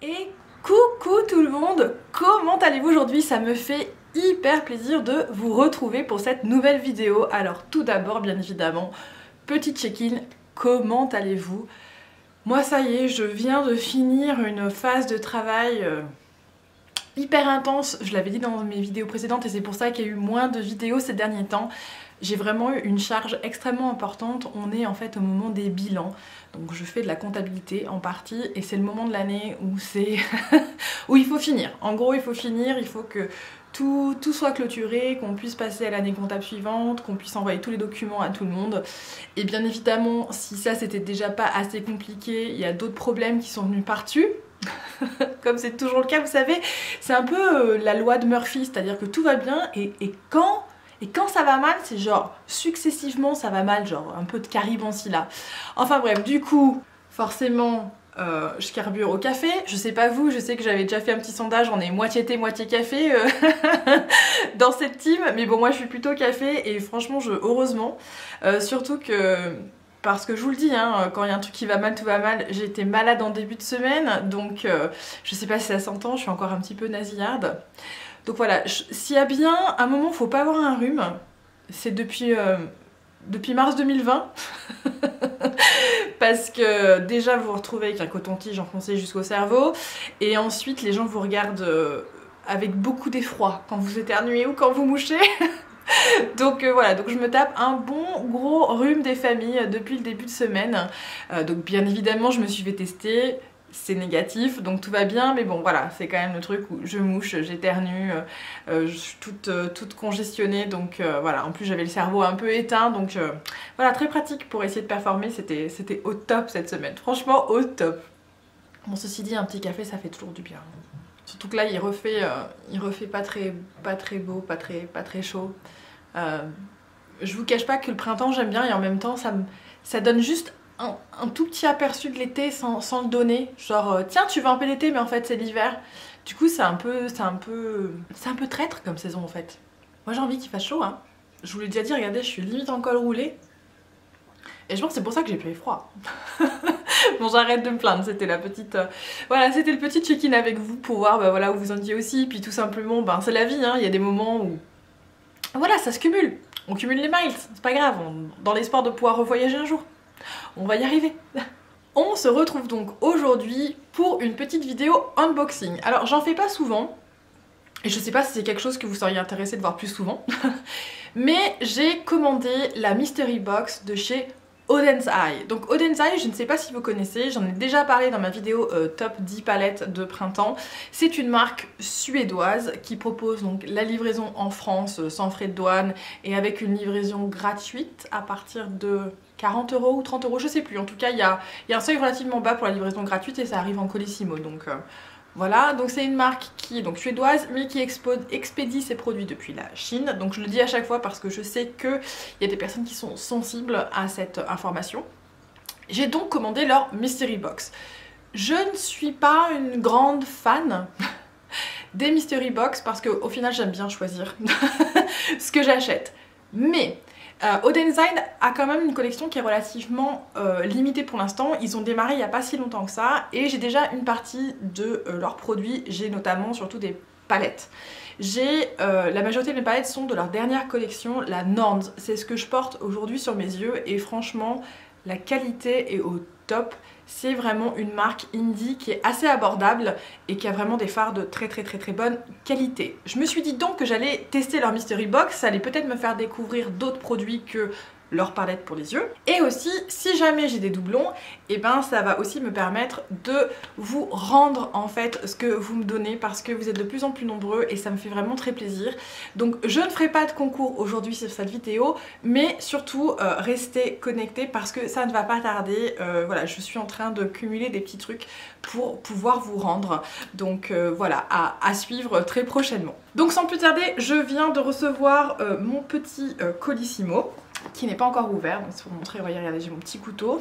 Et coucou tout le monde, comment allez-vous aujourd'hui? Ça me fait hyper plaisir de vous retrouver pour cette nouvelle vidéo. Alors tout d'abord, bien évidemment, petit check-in, comment allez-vous? Moi ça y est, je viens de finir une phase de travail hyper intense. Je l'avais dit dans mes vidéos précédentes et c'est pour ça qu'il y a eu moins de vidéos ces derniers temps. J'ai vraiment eu une charge extrêmement importante. On est en fait au moment des bilans. Donc je fais de la comptabilité en partie et c'est le moment de l'année où c'est où il faut finir. En gros, il faut finir, il faut que tout soit clôturé, qu'on puisse passer à l'année comptable suivante, qu'on puisse envoyer tous les documents à tout le monde. Et bien évidemment, si ça c'était déjà pas assez compliqué, il y a d'autres problèmes qui sont venus par-dessus. Comme c'est toujours le cas, vous savez, c'est un peu la loi de Murphy, c'est-à-dire que tout va bien et quand ça va mal, c'est genre successivement ça va mal, genre un peu de caribancy là. Enfin bref, du coup, forcément, je carbure au café. Je sais pas vous, je sais que j'avais déjà fait un petit sondage, on est moitié thé, moitié café dans cette team. Mais bon, moi je suis plutôt café et franchement, heureusement. Surtout que... Parce que je vous le dis, hein, quand il y a un truc qui va mal, tout va mal. J'ai été malade en début de semaine, donc je sais pas si ça s'entend, je suis encore un petit peu nasillarde. Donc voilà, s'il y a bien un moment où il faut pas avoir un rhume, c'est depuis mars 2020. Parce que déjà vous vous retrouvez avec un coton-tige enfoncé jusqu'au cerveau, et ensuite les gens vous regardent avec beaucoup d'effroi quand vous éternuez ou quand vous mouchez. Donc voilà, donc je me tape un bon gros rhume des familles depuis le début de semaine. Donc bien évidemment je me suis fait tester, c'est négatif, donc tout va bien, mais bon voilà, c'est quand même le truc où je mouche, j'éternue, je suis toute congestionnée, donc voilà, en plus j'avais le cerveau un peu éteint, donc voilà, très pratique pour essayer de performer, c'était au top cette semaine, franchement au top. Bon, ceci dit, un petit café ça fait toujours du bien. Surtout que là il refait pas très beau, pas très chaud. Je vous cache pas que le printemps j'aime bien et en même temps ça donne juste un tout petit aperçu de l'été sans le donner. Genre tiens tu veux un peu d'été mais en fait c'est l'hiver. Du coup c'est un peu traître comme saison en fait. Moi j'ai envie qu'il fasse chaud hein. Je vous l'ai déjà dit, regardez je suis limite en col roulé. Et je pense que c'est pour ça que j'ai plus froid. Bon j'arrête de me plaindre, c'était la petite... voilà, c'était le petit check-in avec vous pour voir bah, voilà, où vous en étiez aussi. Puis tout simplement, ben, c'est la vie, hein. Il y a des moments où... Voilà, ça se cumule. On cumule les miles, c'est pas grave. Dans l'espoir de pouvoir revoyager un jour. On va y arriver. On se retrouve donc aujourd'hui pour une petite vidéo unboxing. Alors j'en fais pas souvent. Et je sais pas si c'est quelque chose que vous seriez intéressé de voir plus souvent. Mais j'ai commandé la Mystery Box de chez Oden's Eye. Donc Oden's Eye, je ne sais pas si vous connaissez, j'en ai déjà parlé dans ma vidéo top 10 palettes de printemps. C'est une marque suédoise qui propose donc la livraison en France sans frais de douane et avec une livraison gratuite à partir de 40 € ou 30 €, je sais plus. En tout cas, il y a un seuil relativement bas pour la livraison gratuite et ça arrive en colissimo. Donc voilà, donc c'est une marque qui est donc suédoise mais qui expédie ses produits depuis la Chine. Donc je le dis à chaque fois parce que je sais qu'il y a des personnes qui sont sensibles à cette information. J'ai donc commandé leur Mystery Box. Je ne suis pas une grande fan des Mystery Box parce qu'au final j'aime bien choisir ce que j'achète. Mais Oden's Eye a quand même une collection qui est relativement limitée pour l'instant. Ils ont démarré il n'y a pas si longtemps que ça et j'ai déjà une partie de leurs produits. J'ai notamment surtout des palettes. La majorité de mes palettes sont de leur dernière collection, la Norns. C'est ce que je porte aujourd'hui sur mes yeux et franchement la qualité est au top. C'est vraiment une marque indie qui est assez abordable et qui a vraiment des fards de très bonne qualité. Je me suis dit donc que j'allais tester leur Mystery Box, ça allait peut-être me faire découvrir d'autres produits que leur palette pour les yeux. Et aussi, si jamais j'ai des doublons, et ben ça va aussi me permettre de vous rendre en fait ce que vous me donnez parce que vous êtes de plus en plus nombreux et ça me fait vraiment très plaisir. Donc je ne ferai pas de concours aujourd'hui sur cette vidéo, mais surtout restez connectés parce que ça ne va pas tarder. Voilà, je suis en train de cumuler des petits trucs pour pouvoir vous rendre. Donc voilà, à suivre très prochainement. Donc sans plus tarder, je viens de recevoir mon petit colissimo qui n'est pas encore ouvert, donc c'est pour vous montrer, regardez j'ai mon petit couteau.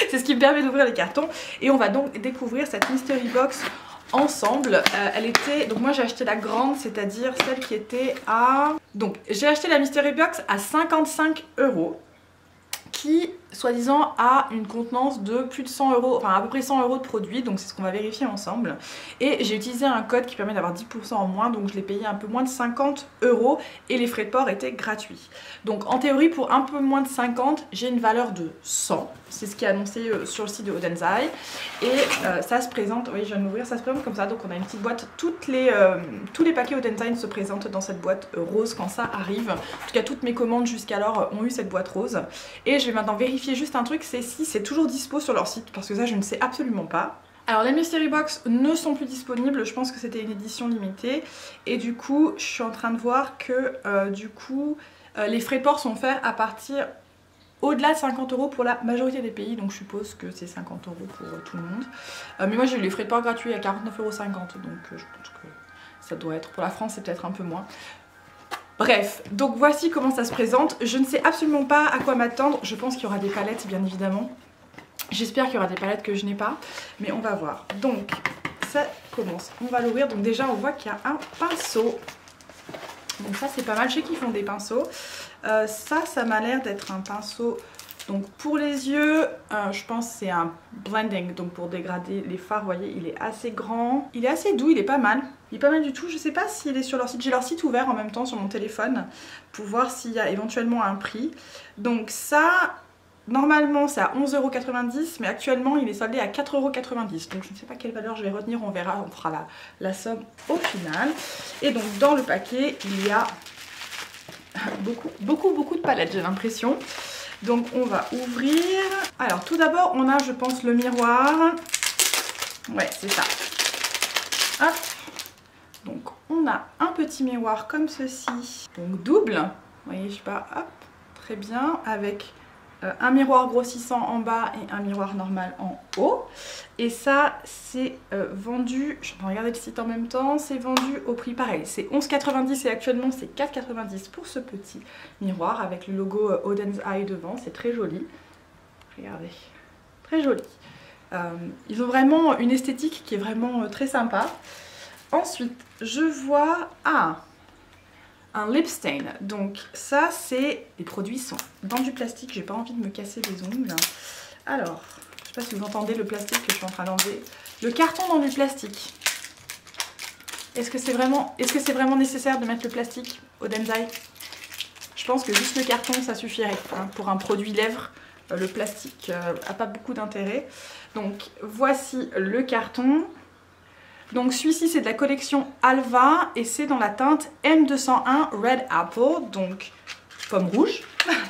C'est ce qui me permet d'ouvrir les cartons et on va donc découvrir cette Mystery Box ensemble. Elle était, donc moi j'ai acheté la grande, c'est-à-dire celle qui était à... Donc j'ai acheté la Mystery Box à 55 € qui soi-disant a une contenance de plus de 100 €, enfin à peu près 100 € de produits, donc c'est ce qu'on va vérifier ensemble. Et j'ai utilisé un code qui permet d'avoir 10% en moins, donc je l'ai payé un peu moins de 50 € et les frais de port étaient gratuits. Donc en théorie pour un peu moins de 50, j'ai une valeur de 100, c'est ce qui est annoncé sur le site de Odensai. Et ça se présente, oui je viens de m'ouvrir, ça se présente comme ça, donc on a une petite boîte, tous les paquets Odensai se présentent dans cette boîte rose quand ça arrive. En tout cas toutes mes commandes jusqu'alors ont eu cette boîte rose. Et je vais maintenant vérifier juste un truc, c'est si c'est toujours dispo sur leur site, parce que ça je ne sais absolument pas. Alors les Mystery Box ne sont plus disponibles, je pense que c'était une édition limitée. Et du coup, je suis en train de voir que les frais de port sont faits à partir au-delà de 50 € pour la majorité des pays, donc je suppose que c'est 50 € pour tout le monde. Mais moi j'ai eu les frais de port gratuits à 49,50 €, donc je pense que ça doit être, pour la France c'est peut-être un peu moins. Bref, donc voici comment ça se présente. Je ne sais absolument pas à quoi m'attendre. Je pense qu'il y aura des palettes, bien évidemment. J'espère qu'il y aura des palettes que je n'ai pas, mais on va voir. Donc, ça commence. On va l'ouvrir. Donc déjà, on voit qu'il y a un pinceau. Donc ça, c'est pas mal. Je sais qu'ils font des pinceaux. Ça m'a l'air d'être un pinceau... Donc pour les yeux, je pense que c'est un blending, donc pour dégrader les fards, vous voyez, il est assez grand. Il est assez doux, il est pas mal. Il est pas mal du tout, je sais pas s'il est sur leur site. J'ai leur site ouvert en même temps sur mon téléphone pour voir s'il y a éventuellement un prix. Donc ça, normalement c'est à 11,90 €, mais actuellement il est soldé à 4,90 €. Donc je ne sais pas quelle valeur je vais retenir, on verra, on fera la somme au final. Et donc dans le paquet, il y a beaucoup de palettes, j'ai l'impression. Donc on va ouvrir. Alors tout d'abord on a je pense le miroir. Ouais c'est ça. Hop. Donc on a un petit miroir comme ceci. Donc double. Vous voyez je sais pas. Hop. Très bien. Avec un miroir grossissant en bas et un miroir normal en haut. Et ça c'est vendu, je vais regarder le site en même temps, c'est vendu au prix pareil. C'est 11,90 € et actuellement c'est 4,90 € pour ce petit miroir avec le logo Odensai devant. C'est très joli. Regardez, très joli. Ils ont vraiment une esthétique qui est vraiment très sympa. Ensuite, je vois... un lip stain, donc ça c'est, les produits sont dans du plastique, j'ai pas envie de me casser les ongles. Alors, je sais pas si vous entendez le plastique que je suis en train d'enlever. Le carton dans du plastique. Est-ce que c'est vraiment nécessaire de mettre le plastique au Odensai? Je pense que juste le carton ça suffirait. Hein. Pour un produit lèvres, le plastique a pas beaucoup d'intérêt. Donc voici le carton. Donc celui-ci c'est de la collection Alva et c'est dans la teinte M201 Red Apple, donc pomme rouge,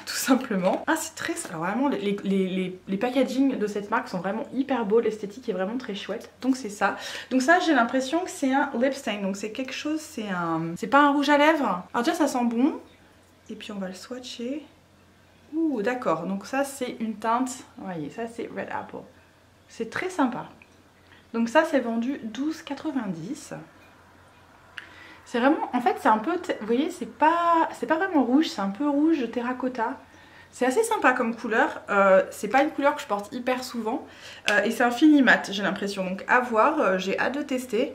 tout simplement. Ah c'est très... Alors vraiment les packaging de cette marque sont vraiment hyper beaux, l'esthétique est vraiment très chouette, donc c'est ça. Donc ça j'ai l'impression que c'est un lip stain, donc c'est quelque chose, c'est pas un rouge à lèvres. Alors déjà ça sent bon, et puis on va le swatcher. Ouh d'accord, donc ça c'est une teinte, vous voyez ça c'est Red Apple. C'est très sympa. Donc ça c'est vendu 12,90 €. C'est vraiment, en fait c'est un peu, vous voyez c'est pas vraiment rouge, c'est un peu rouge terracotta. C'est assez sympa comme couleur, c'est pas une couleur que je porte hyper souvent. Et c'est un fini mat j'ai l'impression, donc à voir, j'ai hâte de tester.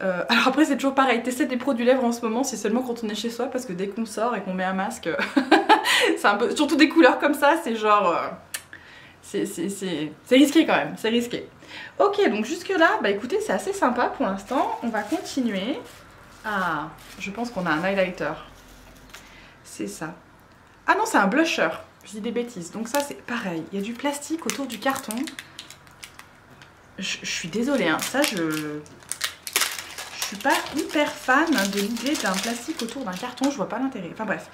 Alors après c'est toujours pareil, tester des produits lèvres en ce moment c'est seulement quand on est chez soi parce que dès qu'on sort et qu'on met un masque, c'est un peu, surtout des couleurs comme ça, c'est genre... c'est risqué quand même, c'est risqué. Ok, donc jusque là, bah écoutez, c'est assez sympa pour l'instant. On va continuer. Ah, je pense qu'on a un highlighter. C'est ça. Ah non, c'est un blusher. Je dis des bêtises. Donc ça, c'est pareil. Il y a du plastique autour du carton. Je suis désolée, hein. Ça, je suis pas hyper fan de l'idée d'un plastique autour d'un carton. Je vois pas l'intérêt. Enfin bref.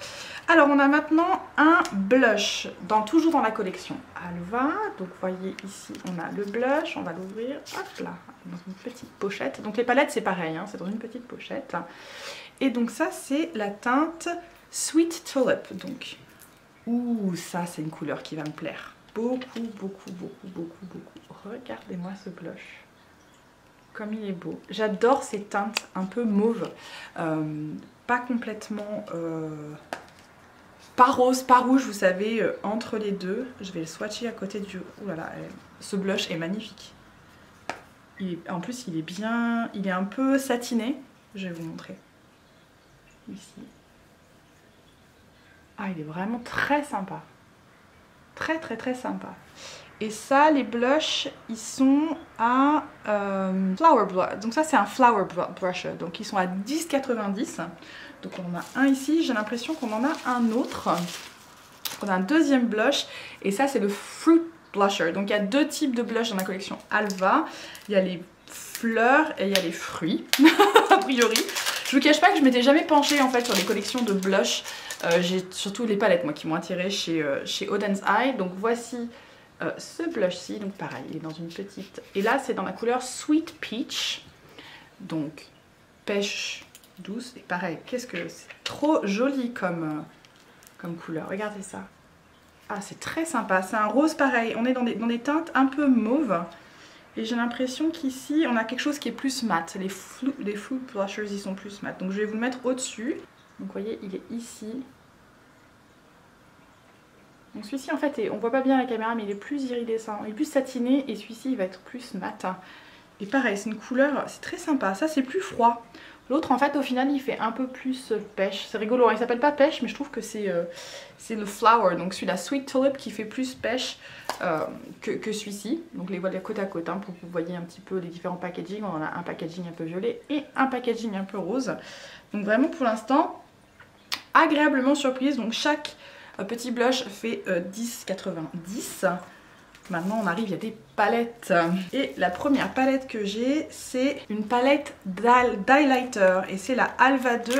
Alors on a maintenant un blush, toujours dans la collection Alva. Donc vous voyez ici on a le blush, on va l'ouvrir, hop là, dans une petite pochette. Donc les palettes c'est pareil, hein, c'est dans une petite pochette. Et donc ça c'est la teinte Sweet Tulip. Donc, ouh, ça c'est une couleur qui va me plaire. Beaucoup. Regardez-moi ce blush. Comme il est beau. J'adore ces teintes un peu mauve. Pas complètement... pas rose, pas rouge, vous savez, entre les deux. Je vais le swatcher à côté du... Ouh là là, ce blush est magnifique. En plus, il est bien... Il est un peu satiné. Je vais vous montrer. Ici. Ah, il est vraiment très sympa. Très très très sympa. Et ça, les blushs, ils sont à Flower Blush. Donc ça, c'est un Flower Brush. Donc ils sont à 10,90. Donc on en a un ici. J'ai l'impression qu'on en a un autre. On a un deuxième blush. Et ça, c'est le Fruit Blusher. Donc il y a deux types de blush dans la collection Alva. Il y a les fleurs et il y a les fruits, a priori. Je vous cache pas que je m'étais jamais penchée en fait sur les collections de blush. J'ai surtout les palettes moi qui m'ont attirée chez Oden's Eye. Donc voici ce blush-ci, donc pareil, il est dans une petite... Et là, c'est dans la couleur Sweet Peach. Donc, pêche douce. Et pareil, qu'est-ce que c'est trop joli comme couleur. Regardez ça. Ah, c'est très sympa. C'est un rose pareil. On est dans des teintes un peu mauves. Et j'ai l'impression qu'ici, on a quelque chose qui est plus mat. Les fruit blushers, ils sont plus mat. Donc, je vais vous le mettre au-dessus. Donc, vous voyez, il est ici. Donc celui-ci en fait, on voit pas bien à la caméra mais il est plus iridescent, il est plus satiné et celui-ci il va être plus mat. Et pareil, c'est une couleur, c'est très sympa, ça c'est plus froid. L'autre en fait au final il fait un peu plus pêche, c'est rigolo, il s'appelle pas pêche mais je trouve que c'est le flower, donc celui-là Sweet Tulip qui fait plus pêche que celui-ci. Donc les voilà côte à côte hein, pour que vous voyez un petit peu les différents packaging. On en a un packaging un peu violet et un packaging un peu rose. Donc vraiment pour l'instant agréablement surprise, donc chaque petit blush fait 10,90. Maintenant on arrive, il y a des palettes. Et la première palette que j'ai, c'est une palette d'highlighter. Et c'est la Alva 2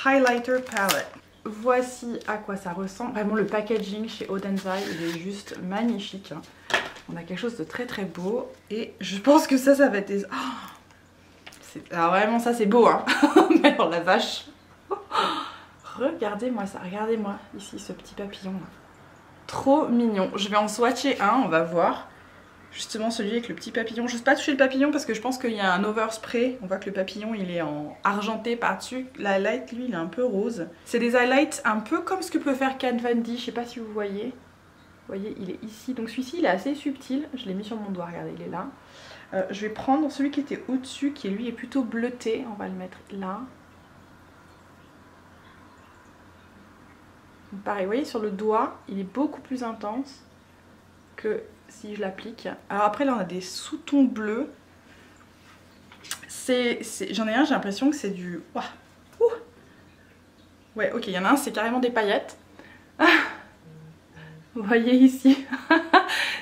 Highlighter Palette. Voici à quoi ça ressemble. Vraiment le packaging chez Oden's Eye, il est juste magnifique. On a quelque chose de très très beau. Et je pense que ça va être des... Oh, alors vraiment ça c'est beau hein. Mais alors la vache. Regardez-moi ça, regardez-moi ici ce petit papillon là. Trop mignon. Je vais en swatcher un, on va voir. Justement celui avec le petit papillon. Je ne sais pas toucher le papillon parce que je pense qu'il y a un overspray. On voit que le papillon il est en argenté par-dessus. L'highlight lui il est un peu rose. C'est des highlights un peu comme ce que peut faire Kat Von D. Je sais pas si vous voyez. Vous voyez il est ici. Donc celui-ci il est assez subtil. Je l'ai mis sur mon doigt, regardez il est là. Je vais prendre celui qui était au-dessus qui lui est plutôt bleuté. On va le mettre là. Pareil, vous voyez sur le doigt, il est beaucoup plus intense que si je l'applique. Alors après là on a des sous-tons bleus. J'en ai un, j'ai l'impression que c'est du... Ouah. Ouais ok, il y en a un, c'est carrément des paillettes. Vous voyez ici.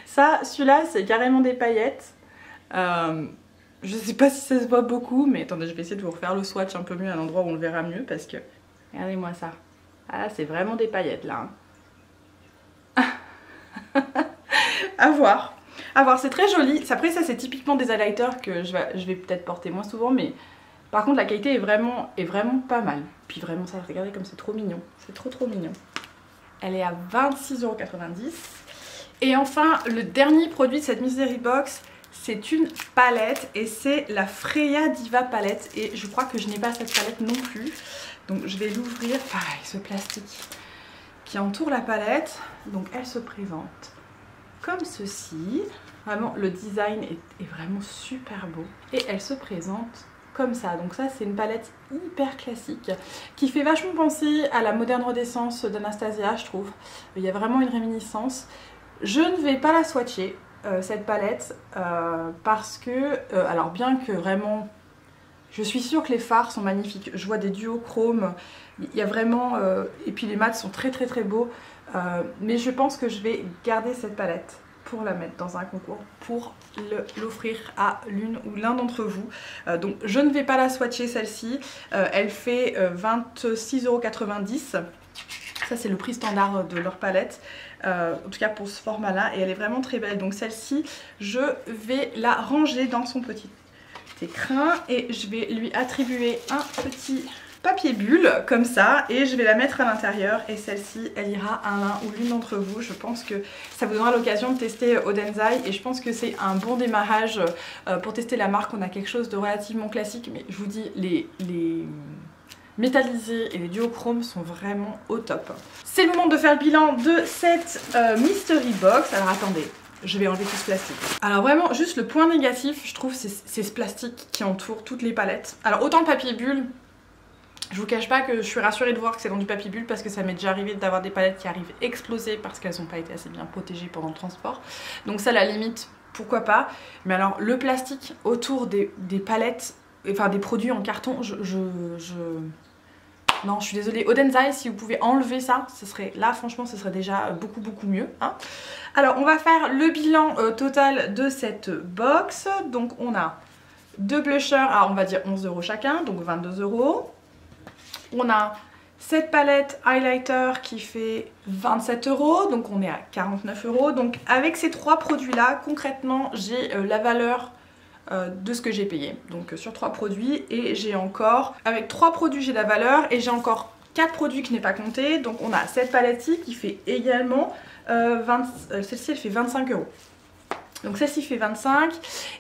Ça, celui-là, c'est carrément des paillettes. Je sais pas si ça se voit beaucoup, mais attendez, je vais essayer de vous refaire le swatch un peu mieux à l'endroit où on le verra mieux parce que... Regardez-moi ça. Ah là c'est vraiment des paillettes là. À voir. À voir, c'est très joli. Après ça c'est typiquement des highlighters que je vais peut-être porter moins souvent. Mais par contre la qualité est vraiment pas mal. Puis vraiment ça, regardez comme c'est trop mignon. C'est trop mignon. Elle est à 26,90 €. Et enfin le dernier produit de cette mystery box, c'est une palette. Et c'est la Freya Diva palette. Et je crois que je n'ai pas cette palette non plus. Donc je vais l'ouvrir, pareil, ce plastique qui entoure la palette. Donc elle se présente comme ceci. Vraiment le design est vraiment super beau. Et elle se présente comme ça. Donc ça c'est une palette hyper classique qui fait vachement penser à la moderne renaissance d'Anastasia je trouve. Il y a vraiment une réminiscence. Je ne vais pas la swatcher cette palette parce que, alors bien que vraiment... Je suis sûre que les fards sont magnifiques. Je vois des duochromes. Il y a vraiment... et puis les mats sont très beaux. Mais je pense que je vais garder cette palette pour la mettre dans un concours. Pour l'offrir à l'une ou l'un d'entre vous. Donc je ne vais pas la swatcher celle-ci. Elle fait 26,90 €. Ça c'est le prix standard de leur palette. En tout cas pour ce format là. Et elle est vraiment très belle. Donc celle-ci je vais la ranger dans son petit écrin et je vais lui attribuer un petit papier bulle comme ça et je vais la mettre à l'intérieur et celle-ci elle ira à l'un ou l'une d'entre vous. Je pense que ça vous donnera l'occasion de tester Oden's Eye et je pense que c'est un bon démarrage pour tester la marque. On a quelque chose de relativement classique mais je vous dis les métallisés et les duochromes sont vraiment au top. C'est le moment de faire le bilan de cette mystery box. Alors attendez, je vais enlever tout ce plastique. Alors vraiment, juste le point négatif, je trouve, c'est ce plastique qui entoure toutes les palettes. Alors autant le papier bulle, Je vous cache pas que je suis rassurée de voir que c'est dans du papier bulle parce que ça m'est déjà arrivé d'avoir des palettes qui arrivent explosées parce qu'elles n'ont pas été assez bien protégées pendant le transport. Donc ça, à la limite, pourquoi pas. Mais alors, le plastique autour des palettes, enfin des produits en carton, non, je suis désolée. Odenzai, si vous pouvez enlever ça, ce serait là, franchement, ce serait déjà beaucoup mieux. Hein. Alors, on va faire le bilan total de cette box. Donc, on a 2 blushers à, on va dire, 11 € chacun, donc 22 €. On a cette palette highlighter qui fait 27 €, donc on est à 49 €. Donc, avec ces 3 produits-là, concrètement, j'ai la valeur de ce que j'ai payé, donc sur 3 produits, et j'ai encore, avec 3 produits j'ai la valeur, et j'ai encore 4 produits que je n'ai pas compté. Donc on a cette palette-ci qui fait également celle-ci elle fait 25 €. Donc celle-ci fait 25,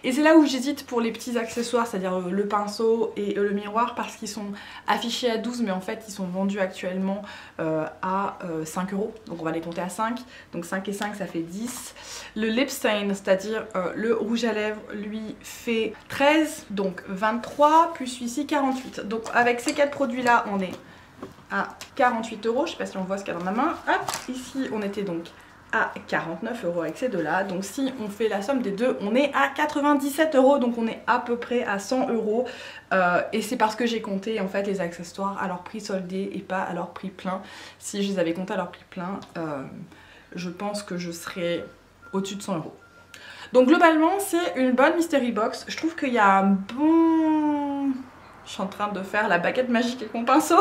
et c'est là où j'hésite pour les petits accessoires, c'est-à-dire le pinceau et le miroir, parce qu'ils sont affichés à 12 mais en fait ils sont vendus actuellement à 5 €. Donc on va les compter à 5, donc 5 et 5 ça fait 10. Le lip stain, c'est-à-dire le rouge à lèvres, lui fait 13, donc 23, plus celui-ci 48. Donc avec ces 4 produits là on est à 48 €, je sais pas si on voit ce qu'il y a dans ma main. Hop, ici on était donc à 49 € avec ces deux là, donc si on fait la somme des deux on est à 97 €, donc on est à peu près à 100 €, et c'est parce que j'ai compté en fait les accessoires à leur prix soldé et pas à leur prix plein. Si je les avais comptés à leur prix plein, je pense que je serais au-dessus de 100 €. Donc globalement c'est une bonne mystery box. Je trouve qu'il y a un bon... Je suis en train de faire la baguette magique avec mon pinceau.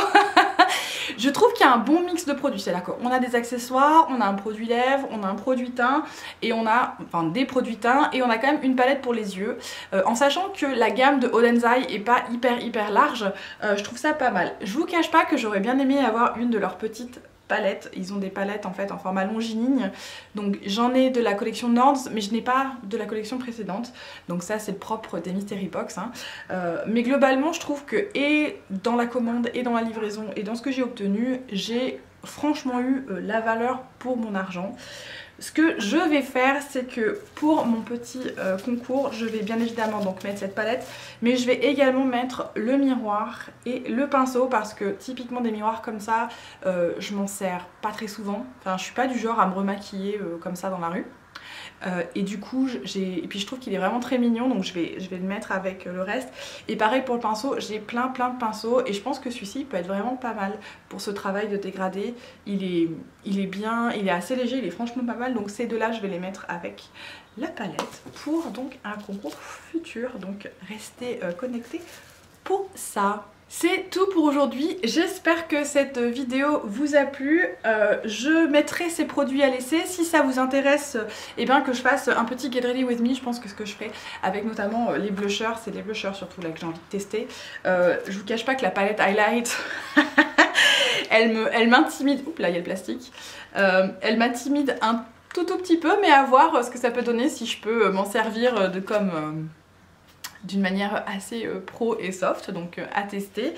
Je trouve qu'il y a un bon mix de produits, c'est d'accord. On a des accessoires, on a un produit lèvres, on a un produit teint, et on a, enfin des produits teints, et on a quand même une palette pour les yeux. En sachant que la gamme de Odenzai est pas hyper large, je trouve ça pas mal. Je vous cache pas que j'aurais bien aimé avoir une de leurs petites palettes. Ils ont des palettes en fait en format longiligne, donc j'en ai de la collection Nords mais je n'ai pas de la collection précédente, donc ça c'est le propre des Mystery Box, hein. Mais globalement je trouve que et dans la commande et dans la livraison et dans ce que j'ai obtenu, j'ai franchement eu la valeur pour mon argent. Ce que je vais faire, c'est que pour mon petit concours, je vais bien évidemment donc mettre cette palette, mais je vais également mettre le miroir et le pinceau, parce que typiquement des miroirs comme ça, je m'en sers pas très souvent. Enfin, je suis pas du genre à me remaquiller comme ça dans la rue. Et du coup et puis je trouve qu'il est vraiment très mignon, donc je vais le mettre avec le reste. Et pareil pour le pinceau, j'ai plein de pinceaux, et je pense que celui-ci peut être vraiment pas mal pour ce travail de dégradé. Il est bien, il est assez léger, il est franchement pas mal, donc ces deux là je vais les mettre avec la palette pour donc un concours futur, donc restez connectés pour ça. C'est tout pour aujourd'hui, j'espère que cette vidéo vous a plu. Je mettrai ces produits à l'essai. Si ça vous intéresse, eh bien que je fasse un petit get ready with me, je pense que ce que je ferai avec notamment les blushers, c'est les blushers surtout là que j'ai envie de tester. Je vous cache pas que la palette highlight, elle m'intimide. Oups, là il y a le plastique. Elle m'intimide un tout petit peu, mais à voir ce que ça peut donner si je peux m'en servir d'une manière assez pro et soft, donc à tester.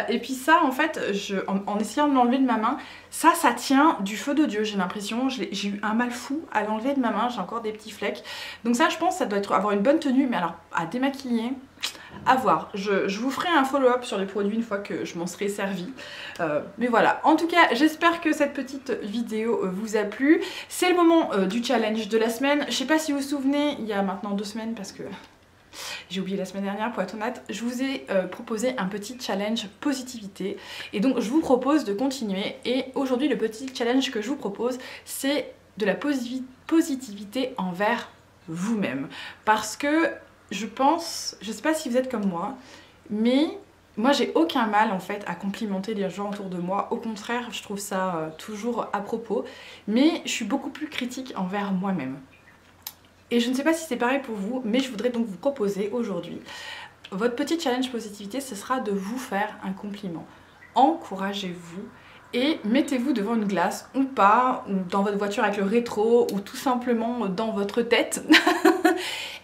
Et puis ça en fait, en essayant de l'enlever de ma main, ça tient du feu de Dieu, j'ai l'impression. J'ai eu un mal fou à l'enlever de ma main, j'ai encore des petits flecks. Donc ça je pense ça doit avoir une bonne tenue, mais alors à démaquiller, à voir. Je vous ferai un follow-up sur les produits une fois que je m'en serai servi. Mais voilà, en tout cas j'espère que cette petite vidéo vous a plu. C'est le moment du challenge de la semaine. Je sais pas si vous vous souvenez, il y a maintenant 2 semaines, parce que j'ai oublié la semaine dernière pour être honnête, je vous ai proposé un petit challenge positivité, et donc je vous propose de continuer. Et aujourd'hui le petit challenge que je vous propose, c'est de la positivité envers vous-même, parce que je pense, je sais pas si vous êtes comme moi, mais moi j'ai aucun mal en fait à complimenter les gens autour de moi, au contraire je trouve ça toujours à propos, mais je suis beaucoup plus critique envers moi-même. Et je ne sais pas si c'est pareil pour vous, mais je voudrais donc vous proposer aujourd'hui, votre petit challenge positivité, ce sera de vous faire un compliment. Encouragez-vous et mettez-vous devant une glace ou pas, ou dans votre voiture avec le rétro, ou tout simplement dans votre tête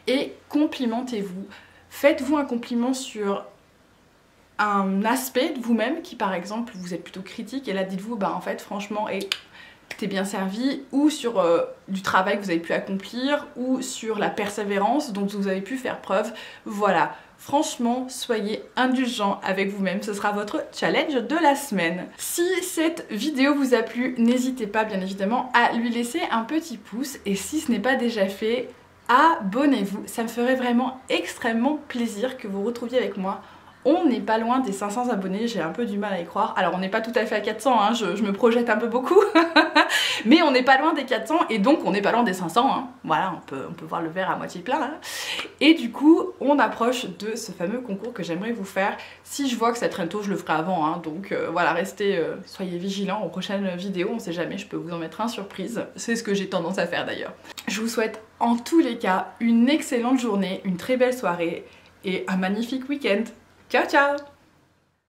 et complimentez-vous. Faites-vous un compliment sur un aspect de vous-même qui par exemple vous êtes plutôt critique, et là dites-vous bah en fait franchement et t'es bien servi, ou sur du travail que vous avez pu accomplir, ou sur la persévérance dont vous avez pu faire preuve. Voilà. Franchement, soyez indulgents avec vous-même, ce sera votre challenge de la semaine. Si cette vidéo vous a plu, n'hésitez pas bien évidemment à lui laisser un petit pouce, et si ce n'est pas déjà fait, abonnez-vous. Ça me ferait vraiment extrêmement plaisir que vous retrouviez avec moi. On n'est pas loin des 500 abonnés, j'ai un peu du mal à y croire. Alors on n'est pas tout à fait à 400, hein, je me projette un peu beaucoup. Mais on n'est pas loin des 400 et donc on n'est pas loin des 500. Hein. Voilà, on peut voir le verre à moitié plein là. Et du coup, on approche de ce fameux concours que j'aimerais vous faire. Si je vois que ça traîne tôt, je le ferai avant. Hein. Donc voilà, restez, soyez vigilants aux prochaines vidéos. On sait jamais, je peux vous en mettre un surprise. C'est ce que j'ai tendance à faire d'ailleurs. Je vous souhaite en tous les cas une excellente journée, une très belle soirée et un magnifique week-end. Ciao ciao!